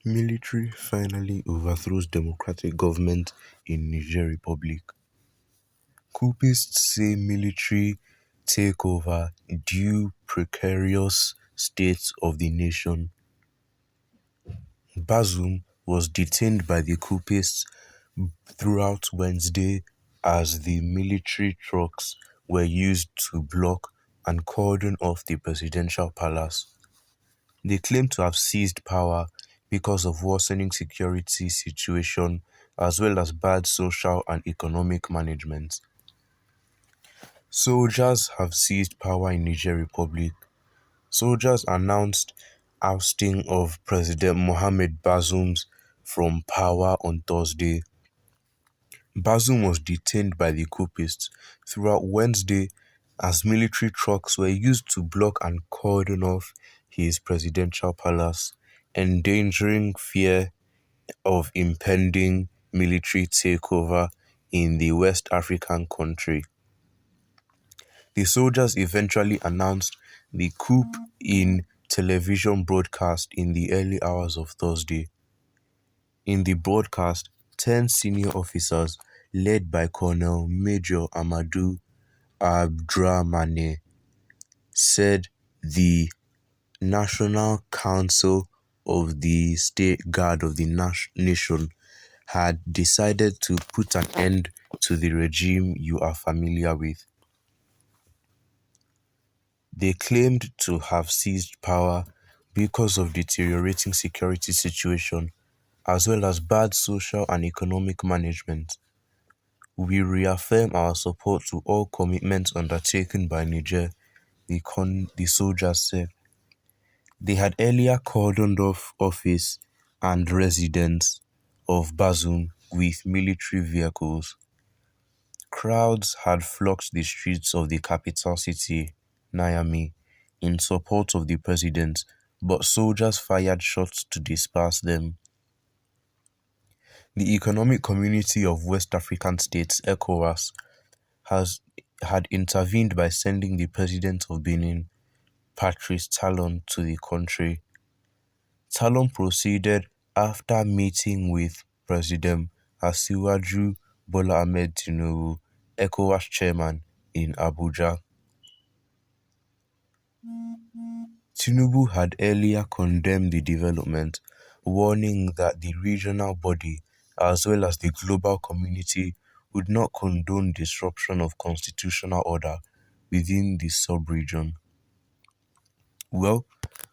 Military finally overthrows democratic government in Niger-Republic. Coupists say military takeover due precarious state of the nation. Bazoum was detained by the coupists throughout Wednesday as the military trucks were used to block and cordon off the presidential palace. They claim to have seized power because of worsening security situation as well as bad social and economic management. Soldiers have seized power in Niger Republic. Soldiers announced ousting of President Mohamed Bazoum from power on Thursday. Bazoum was detained by the coupists throughout Wednesday as military trucks were used to block and cordon off his presidential palace, endangering fear of impending military takeover in the West African country. The soldiers eventually announced the coup in television broadcast in the early hours of Thursday. In the broadcast, 10 senior officers, led by Colonel Major Amadou Abdramane, said the National Council of the State Guard of the nation had decided to put an end to the regime you are familiar with. They claimed to have seized power because of deteriorating security situation as well as bad social and economic management. We reaffirm our support to all commitments undertaken by Niger, the soldiers said. They had earlier cordoned off office and residence of Bazoum with military vehicles. Crowds had flocked the streets of the capital city, Niamey, in support of the president, but soldiers fired shots to disperse them. The Economic Community of West African States, ECOWAS, had intervened by sending the president of Benin, Patrice Talon, to the country. Talon proceeded after meeting with President Asiwaju Bola Ahmed Tinubu, ECOWAS chairman, in Abuja. Tinubu had earlier condemned the development, warning that the regional body as well as the global community would not condone disruption of constitutional order within the sub-region. Well,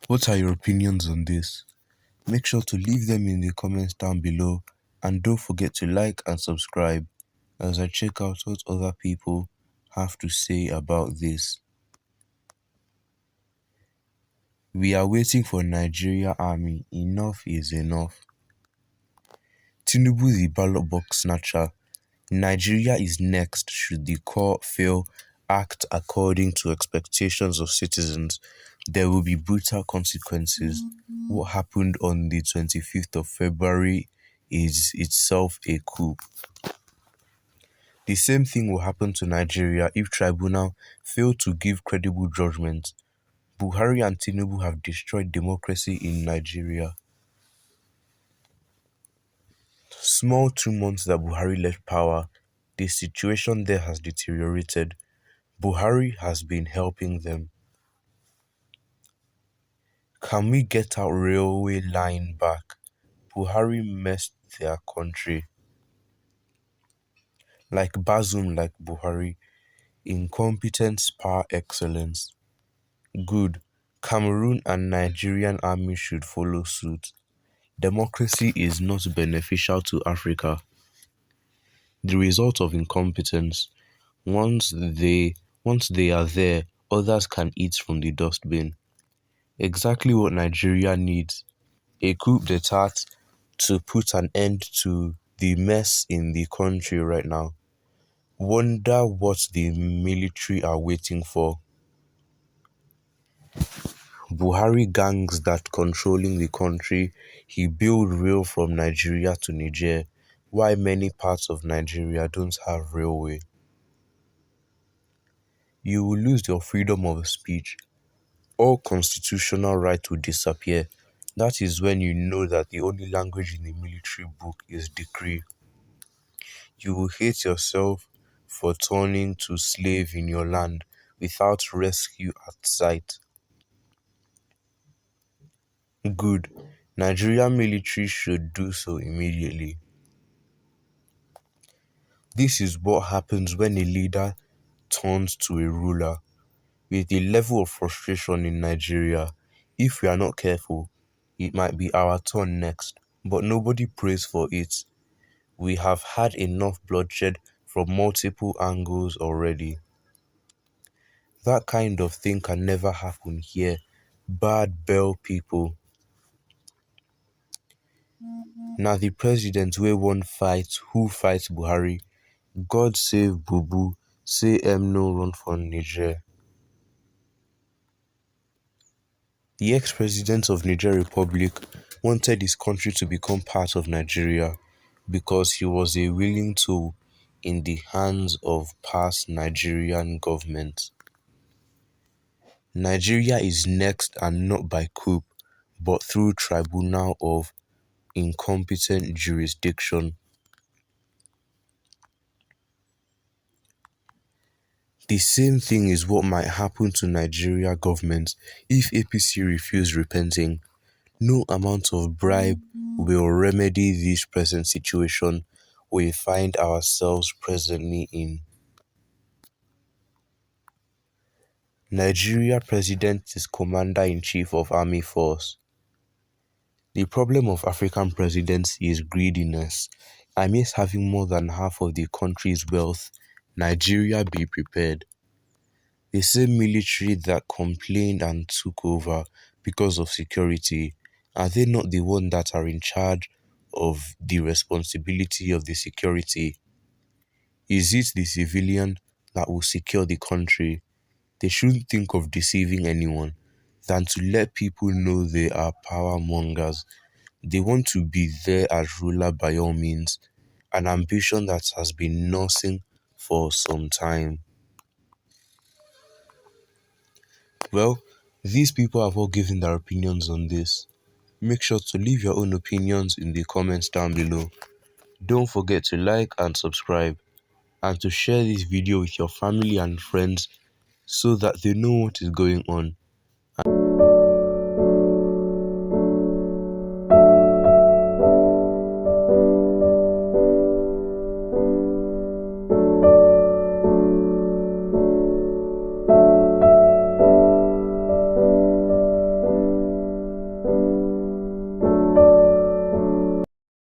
what are your opinions on this? Make sure to leave them in the comments down below and don't forget to like and subscribe as I check out what other people have to say about this. We are waiting for Nigeria Army. Enough is enough. Tinubu the ballot box snatcher. Nigeria is next should the court fail act according to expectations of citizens. There will be brutal consequences. What happened on the 25th of February is itself a coup. The same thing will happen to Nigeria if tribunal fail to give credible judgment. Buhari and Tinubu have destroyed democracy in Nigeria. Small 2 months that Buhari left power, the situation there has deteriorated. Buhari has been helping them. Can we get our railway line back? Buhari messed their country. Like Bazoum, like Buhari, incompetence par excellence. Good. Cameroon and Nigerian army should follow suit. Democracy is not beneficial to Africa. The result of incompetence. Once they are there, others can eat from the dustbin. Exactly what Nigeria needs. A coup d'etat to put an end to the mess in the country right now. Wonder what the military are waiting for. Buhari gangs that controlling the country, he built rail from Nigeria to Niger, why many parts of Nigeria don't have railway. You will lose your freedom of speech. All constitutional rights will disappear. That is when you know that the only language in the military book is decree. You will hate yourself for turning to slave in your land without rescue at sight. Good. Nigerian military should do so immediately. This is what happens when a leader turns to a ruler. With the level of frustration in Nigeria, if we are not careful, it might be our turn next. But nobody prays for it. We have had enough bloodshed from multiple angles already. That kind of thing can never happen here. Bad bell people. Now the president wey wan fight who fight Buhari. God save Bubu, say no run for Niger. The ex-president of Niger-Republic wanted his country to become part of Nigeria because he was a willing tool in the hands of past Nigerian government. Nigeria is next, and not by coup, but through tribunal of incompetent jurisdiction. The same thing is what might happen to Nigeria government if APC refuse repenting. No amount of bribe will remedy this present situation we find ourselves presently in. Nigeria president is commander-in-chief of army force. The problem of African presidents is greediness. Amidst having more than half of the country's wealth, Nigeria be prepared. The same military that complained and took over because of security, are they not the ones that are in charge of the responsibility of the security? Is it the civilian that will secure the country? They shouldn't think of deceiving anyone than to let people know they are power mongers. They want to be there as ruler by all means, an ambition that has been nursing for some time. Well, these people have all given their opinions on this. Make sure to leave your own opinions in the comments down below. Don't forget to like and subscribe, and to share this video with your family and friends so that they know what is going on.